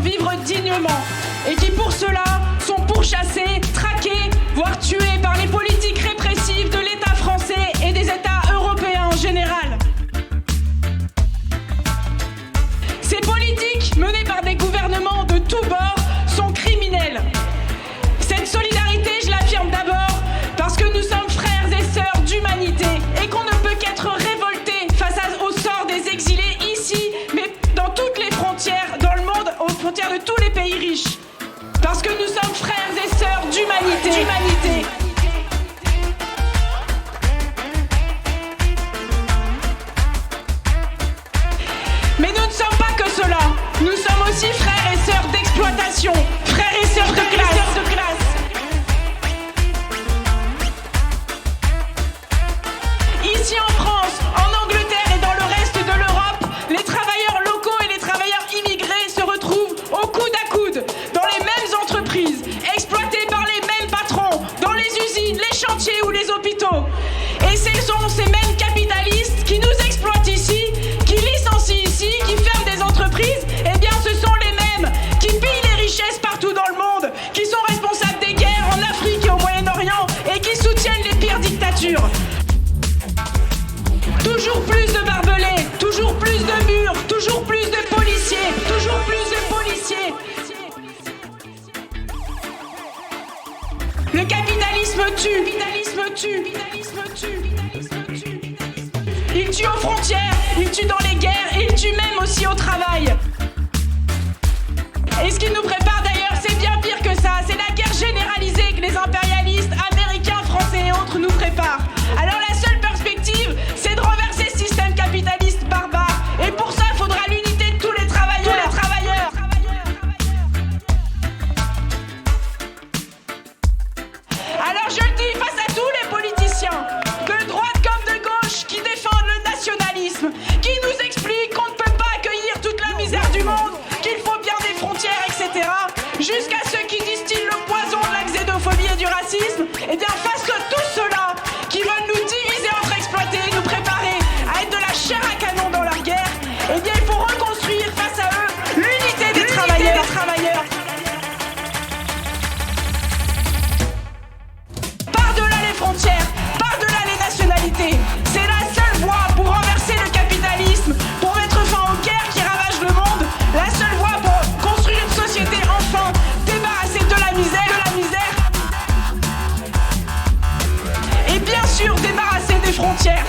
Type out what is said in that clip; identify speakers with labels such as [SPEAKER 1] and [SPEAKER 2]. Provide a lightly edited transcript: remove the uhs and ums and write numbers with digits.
[SPEAKER 1] vivre dignement et qui pour cela sont pourchassés, traqués, voire tués par les politiques répressives de l'État français et des États européens en général. Ces politiques, menées par des gouvernements de tous bords, sont criminelles. Cette solidarité, je l'affirme d'abord, parce que nous sommes frères et sœurs d'humanité et qu'on ne peut qu'être révolté face au sort des exilés ici, mais dans toutes les frontières, dans le monde, aux frontières de tous les pays riches. Parce que nous sommes frères et sœurs d'humanité. Mais nous ne sommes pas que cela. Nous sommes aussi frères et sœurs d'exploitation, frères et sœurs de classe. Ici en France, en Angleterre et dans le reste de l'Europe, les travailleurs locaux et les travailleurs immigrés se retrouvent au coude à coude dans les mêmes entreprises, exploités par les mêmes patrons, dans les usines, les chantiers ou les hôpitaux. Et ce sont ces mêmes capitalistes qui nous exploitent ici, qui licencient ici, qui ferment des entreprises. Eh bien, ce sont les mêmes qui pillent les richesses partout dans le monde, qui sont responsables des guerres en Afrique et au Moyen-Orient et qui soutiennent les pires dictatures. Toujours plus de barbelés, toujours plus de murs, toujours plus de policiers, toujours plus de policiers. Le capitalisme tue, Il tue aux frontières, il tue dans les guerres et il tue même aussi au travail. Et ce qui nous prépare d'ailleurs, c'est bien pire que ça. C'est la guerre généralisée que les impérialistes américains, français et autres nous préparent. Alors la seule perspective, c'est de renverser ce système capitaliste barbare. Et pour ça, il faudra l'unité de tous les travailleurs. Alors je le dis face à tous les politiciens, de droite comme de gauche, qui défendent le nationalisme, qui nous expliquent qu'on ne peut pas accueillir toute la misère du monde, qu'il faut bien des frontières, etc. Jusqu'à ceux qui distillent le poison de la xénophobie et du racisme. Eh bien, face à tous ceux-là qui veulent nous diviser entre exploités, nous préparer à être de la chair à canon dans leur guerre, eh bien, il faut reconstruire face à eux l'unité des travailleurs. Par-delà les frontières, par-delà les nationalités, c'est la seule voie pour renverser le capitalisme, pour mettre fin aux guerres qui ravagent le monde, la seule voie pour construire une société enfin débarrassée de la misère, et bien sûr débarrassée des frontières.